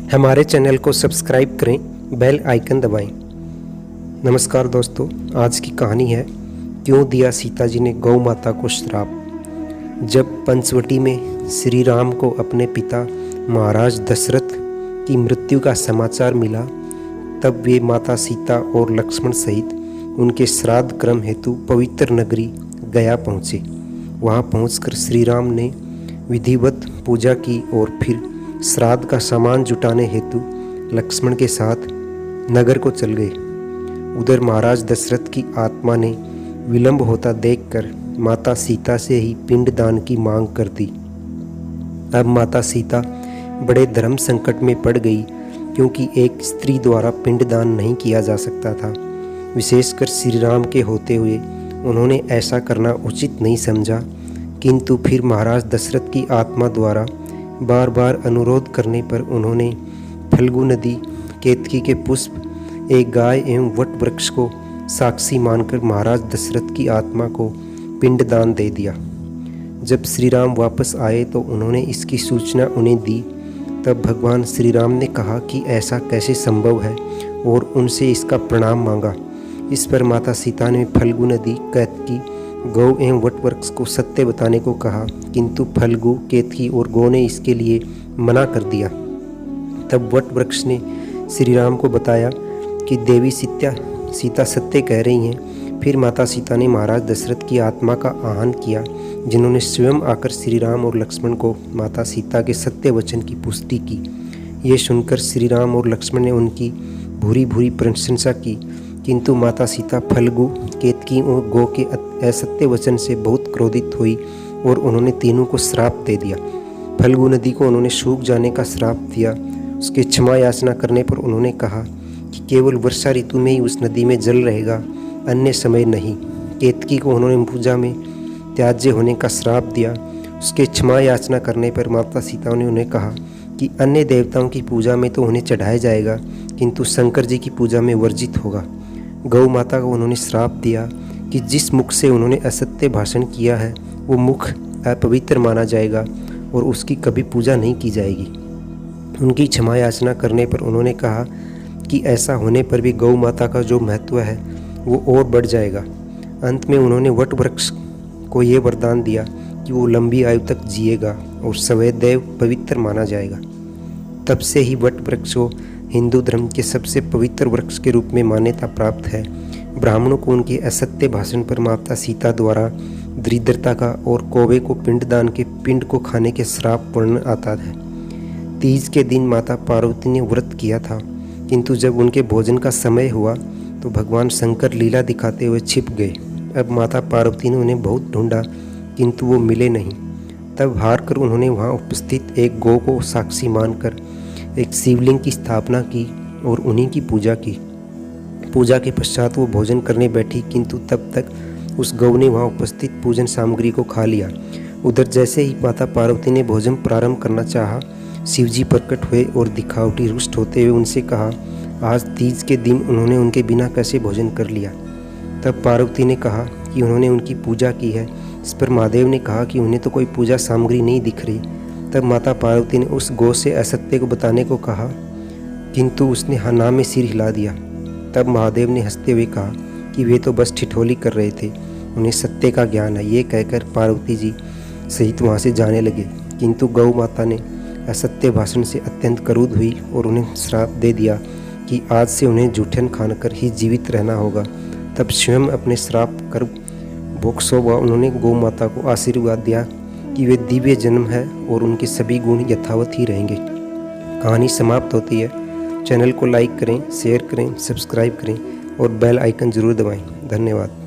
हमारे चैनल को सब्सक्राइब करें, बेल आइकन दबाएं। नमस्कार दोस्तों, आज की कहानी है क्यों दिया सीता जी ने गौ माता को श्राप। जब पंचवटी में श्री राम को अपने पिता महाराज दशरथ की मृत्यु का समाचार मिला, तब वे माता सीता और लक्ष्मण सहित उनके श्राद्ध क्रम हेतु पवित्र नगरी गया पहुँचे। वहाँ पहुँचकर श्री राम ने विधिवत पूजा की और फिर श्राद्ध का सामान जुटाने हेतु लक्ष्मण के साथ नगर को चल गए। उधर महाराज दशरथ की आत्मा ने विलंब होता देखकर माता सीता से ही पिंडदान की मांग कर दी। अब माता सीता बड़े धर्म संकट में पड़ गई, क्योंकि एक स्त्री द्वारा पिंडदान नहीं किया जा सकता था। विशेषकर श्री राम के होते हुए उन्होंने ऐसा करना उचित नहीं समझा, किंतु फिर महाराज दशरथ की आत्मा द्वारा बार बार अनुरोध करने पर उन्होंने फल्गु नदी, केतकी के पुष्प, एक गाय एवं वट वृक्ष को साक्षी मानकर महाराज दशरथ की आत्मा को पिंडदान दे दिया। जब श्री राम वापस आए तो उन्होंने इसकी सूचना उन्हें दी। तब भगवान श्री राम ने कहा कि ऐसा कैसे संभव है, और उनसे इसका प्रणाम मांगा। इस पर माता सीता ने फल्गु नदी, केतकी, गौ एवं वट वृक्ष को सत्य बताने को कहा, किंतु फल्गु, केतकी और गौ ने इसके लिए मना कर दिया। तब वट वृक्ष ने श्री राम को बताया कि देवी सीता सत्य कह रही हैं। फिर माता सीता ने महाराज दशरथ की आत्मा का आह्वान किया, जिन्होंने स्वयं आकर श्री राम और लक्ष्मण को माता सीता के सत्य वचन की पुष्टि की। ये सुनकर श्री राम और लक्ष्मण ने उनकी भूरी भूरी प्रशंसा की, किंतु माता सीता फल्गु, केतकी और गौ के असत्य वचन से बहुत क्रोधित हुई और उन्होंने तीनों को श्राप दे दिया। फल्गु नदी को उन्होंने सूख जाने का श्राप दिया। उसके क्षमा याचना करने पर उन्होंने कहा कि केवल वर्षा ऋतु में ही उस नदी में जल रहेगा, अन्य समय नहीं। केतकी को उन्होंने पूजा में त्याज्य होने का श्राप दिया। उसके क्षमा याचना करने पर माता सीता ने उन्हें कहा कि अन्य देवताओं की पूजा में तो उन्हें चढ़ाया जाएगा, किंतु शंकर जी की पूजा में वर्जित होगा। गौ माता को उन्होंने श्राप दिया कि जिस मुख से उन्होंने असत्य भाषण किया है वो मुख अपवित्र माना जाएगा और उसकी कभी पूजा नहीं की जाएगी। उनकी क्षमा याचना करने पर उन्होंने कहा कि ऐसा होने पर भी गौ माता का जो महत्व है वो और बढ़ जाएगा। अंत में उन्होंने वट वृक्ष को ये वरदान दिया कि वो लंबी आयु तक जिएगा और सदैव पवित्र माना जाएगा। तब से ही वट वृक्ष को हिंदू धर्म के सबसे पवित्र वृक्ष के रूप में मान्यता प्राप्त है। ब्राह्मणों को उनके असत्य भाषण पर माता सीता द्वारा दरिद्रता का और कौवे को पिंडदान के पिंड को खाने के श्राप वर्णन आता है। तीज के दिन माता पार्वती ने व्रत किया था, किंतु जब उनके भोजन का समय हुआ तो भगवान शंकर लीला दिखाते हुए छिप गए। अब माता पार्वती ने उन्हें बहुत ढूंढा, किंतु वो मिले नहीं। तब हार कर उन्होंने वहाँ उपस्थित एक गौ को साक्षी मानकर एक शिवलिंग की स्थापना की और उन्हीं की पूजा की। पूजा के पश्चात वो भोजन करने बैठी, किंतु तब तक उस गौ ने वहाँ उपस्थित पूजन सामग्री को खा लिया। उधर जैसे ही माता पार्वती ने भोजन प्रारंभ करना चाहा, शिवजी प्रकट हुए और दिखावटी रुष्ट होते हुए उनसे कहा आज तीज के दिन उन्होंने उनके बिना कैसे भोजन कर लिया। तब पार्वती ने कहा कि उन्होंने उनकी पूजा की है। इस पर महादेव ने कहा कि उन्हें तो कोई पूजा सामग्री नहीं दिख रही। तब माता पार्वती ने उस गौ से असत्य को बताने को कहा, किंतु उसने हाँ में सिर हिला दिया। तब महादेव ने हंसते हुए कहा कि वे तो बस ठिठोली कर रहे थे, उन्हें सत्य का ज्ञान है। ये कहकर पार्वती जी सहित वहाँ से जाने लगे, किंतु गौ माता ने असत्य भाषण से अत्यंत क्रुद्ध हुई और उन्हें श्राप दे दिया कि आज से उन्हें जूठन खाकर ही जीवित रहना होगा। तब स्वयं अपने श्राप कर भोक्सो व उन्होंने गौ माता को आशीर्वाद दिया कि वे दिव्य जन्म है और उनके सभी गुण यथावत ही रहेंगे। कहानी समाप्त होती है। चैनल को लाइक करें, शेयर करें, सब्सक्राइब करें और बेल आइकन ज़रूर दबाएं। धन्यवाद।